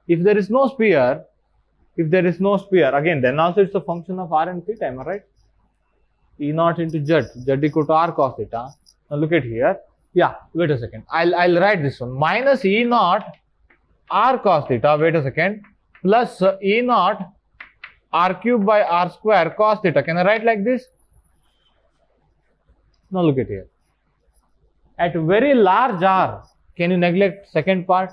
If there is no sphere, again, then also it's a function of r and theta, am I right? E naught into z equal to r cos theta. Now look at here. Yeah, wait a second. I'll write this one. Minus E naught r cos theta, wait a second, plus E naught r cube by r square cos theta. Can I write like this? Now look at here. At very large r, can you neglect second part?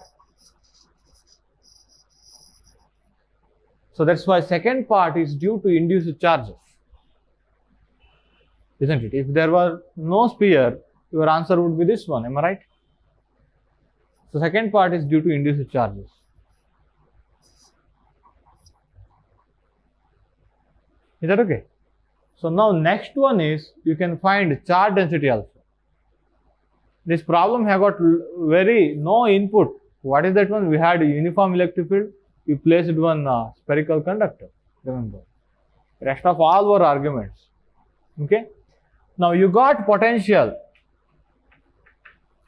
So that's why second part is due to induced charges, isn't it? If there were no sphere, your answer would be this one, am I right? So second part is due to induced charges. Is that okay? So now next one is, you can find charge density also. This problem have got no input. What is that one? We had a uniform electric field. We placed one spherical conductor. Remember. Rest of all were arguments. Okay. Now you got potential.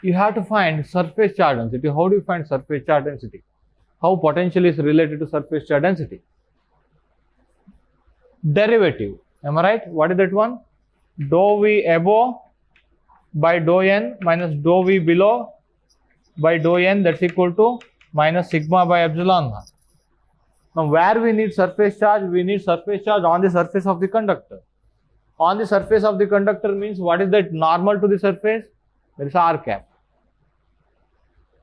You have to find surface charge density. How do you find surface charge density? How potential is related to surface charge density? Derivative. Am I right? What is that one? Dou V above by dou n minus dou V below by dou n, that's equal to minus sigma by epsilon naught. Now where we need surface charge? We need surface charge on the surface of the conductor. On the surface of the conductor means what is that normal to the surface? That is r cap,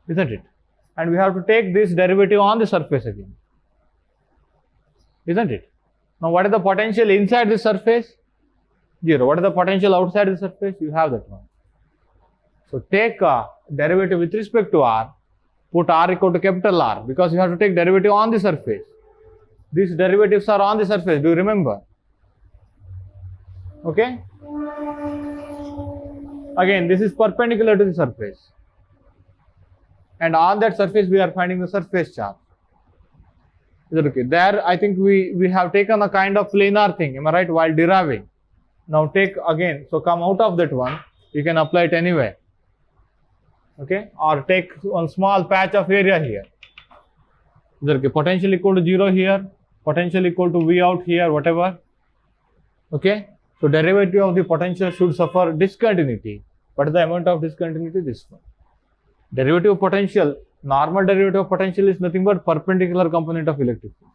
isn't it? And we have to take this derivative on the surface again, isn't it? Now what is the potential inside the surface? 0. What is the potential outside the surface? You have that one. So take a derivative with respect to r, put r equal to capital R, because you have to take derivative on the surface. These derivatives are on the surface, do you remember? Okay? Again, this is perpendicular to the surface. And on that surface, we are finding the surface charge. Is that okay? There, I think we have taken a kind of planar thing, am I right, while deriving. Now take again, so come out of that one, you can apply it anywhere. Okay? Or take one small patch of area here. Is that okay? Potential equal to 0 here, potential equal to V out here, whatever. Okay? So derivative of the potential should suffer discontinuity. What is the amount of discontinuity? This one. Derivative of potential, normal derivative of potential is nothing but perpendicular component of electric field.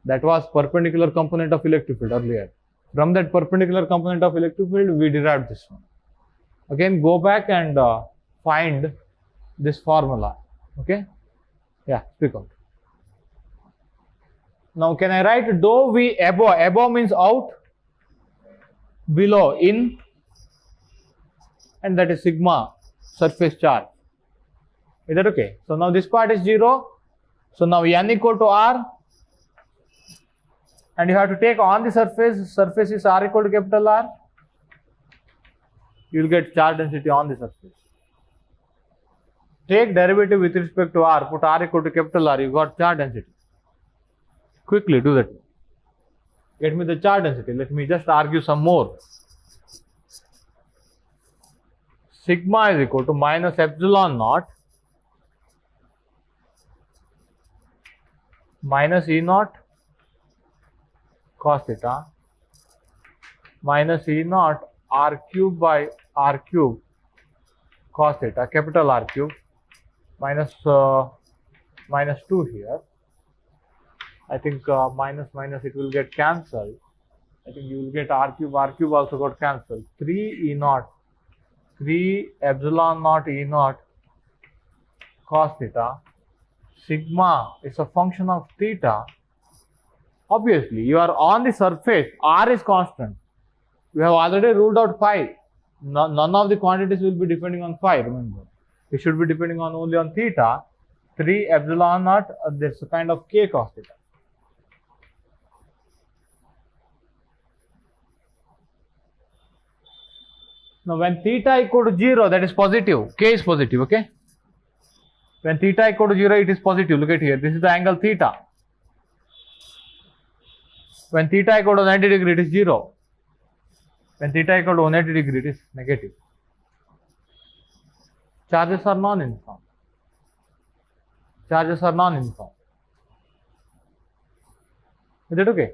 That was perpendicular component of electric field earlier. From that perpendicular component of electric field, we derived this one. Again, go back and find this formula. Okay? Yeah, speak out. Now, can I write dou V above? Above means out, below in, and that is sigma surface charge. Is that okay? So now this part is 0. So now n equal to r, and you have to take on the surface. Surface is r equal to capital R. You will get charge density on the surface. Take derivative with respect to r. Put r equal to capital R. You got charge density. Quickly do that. Get me the charge density. Let me just argue some more. Sigma is equal to minus epsilon naught minus E naught cos theta minus E naught r cube by r cube cos theta, capital R cube, minus 2 here. I think minus it will get cancelled. I think you will get r cube also got cancelled. 3 E naught, 3 epsilon naught E naught cos theta. Sigma is a function of theta. Obviously, you are on the surface, r is constant. We have already ruled out phi. none of the quantities will be depending on phi, remember. It should be depending on only on theta. 3 epsilon naught, there's a kind of k cos theta. Now when theta equal to 0, that is positive, k is positive, okay? When theta equal to 0, it is positive. Look at here, this is the angle theta. When theta equal to 90 degree, it is 0. When theta equal to 180 degree, it is negative. Charges are non-uniform. Charges are non-uniform. Is that okay?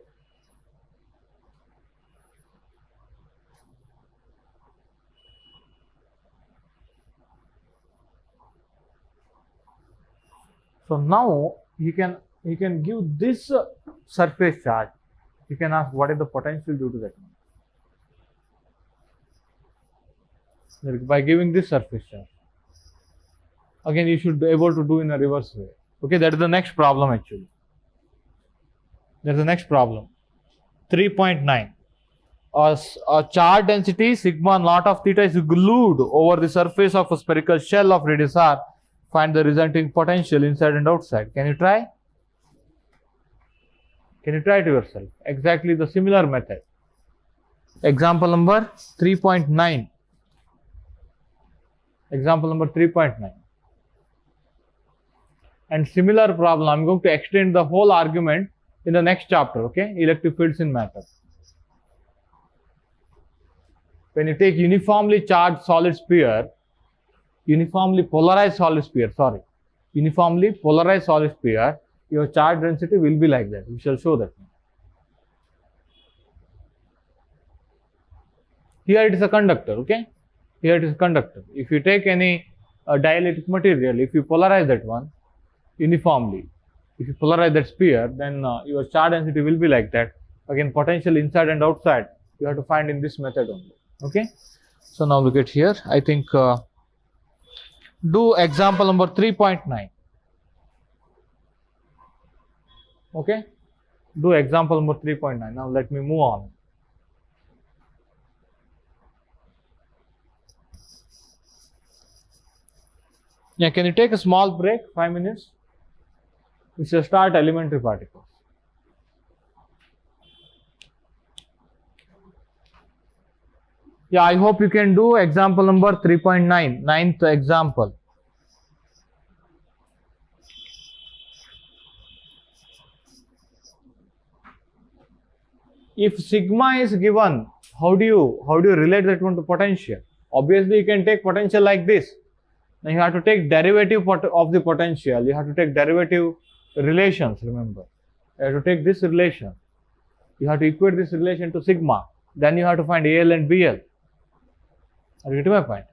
So now you can give this surface charge. You can ask what is the potential due to that one. By giving this surface charge. Again, you should be able to do in a reverse way. Okay, that is the next problem actually. That is the next problem. 3.9. A charge density sigma naught of theta is glued over the surface of a spherical shell of radius r. Find the resulting potential inside and outside. Can you try? Can you try it yourself? Exactly the similar method. Example number 3.9. Example number 3.9. And similar problem, I am going to extend the whole argument in the next chapter, okay? Electric fields in matter. When you take uniformly charged solid sphere, uniformly polarized solid sphere, your charge density will be like that. We shall show that. Here it is a conductor, okay? Here it is a conductor. If you take any dielectric material, if you polarize that one uniformly, if you polarize that sphere, then your charge density will be like that. Again, potential inside and outside, you have to find in this method only, okay? So now look at here. I think do example number 3.9. Okay, do example number 3.9. Now let me move on. Yeah, can you take a small break, 5 minutes? We shall start elementary particles. Yeah, I hope you can do example number 3.9, ninth example. If sigma is given, how do you relate that one to potential? Obviously, you can take potential like this. Now you have to take derivative of the potential. You have to take derivative relations, remember. You have to take this relation. You have to equate this relation to sigma. Then you have to find AL and BL. Are you getting my point?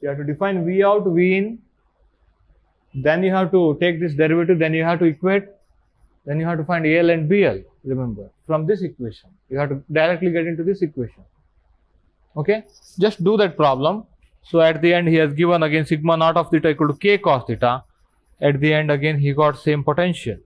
You have to define V out, V in. Then you have to take this derivative. Then you have to equate. Then you have to find AL and BL, remember, from this equation. You have to directly get into this equation. Okay? Just do that problem. So at the end, he has given again sigma naught of theta equal to k cos theta. At the end, again, he got same potential.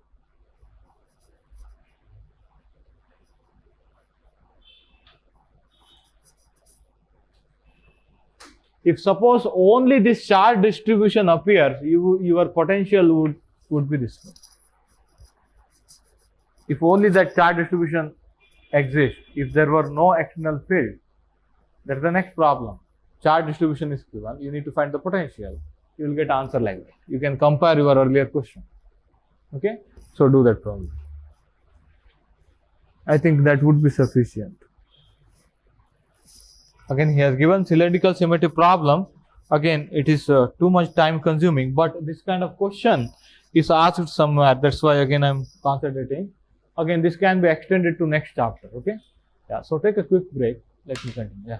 If suppose only this charge distribution appears, your potential would be this one. If only that charge distribution exists, if there were no external field, that's the next problem. Charge distribution is given, you need to find the potential. You will get answer like that. You can compare your earlier question. Okay? So do that problem. I think that would be sufficient. Again, he has given cylindrical symmetry problem. Again, it is too much time consuming, but this kind of question is asked somewhere. That's why again I am concentrating. Again, this can be extended to next chapter. Okay? Yeah. So take a quick break. Let me continue. Yeah.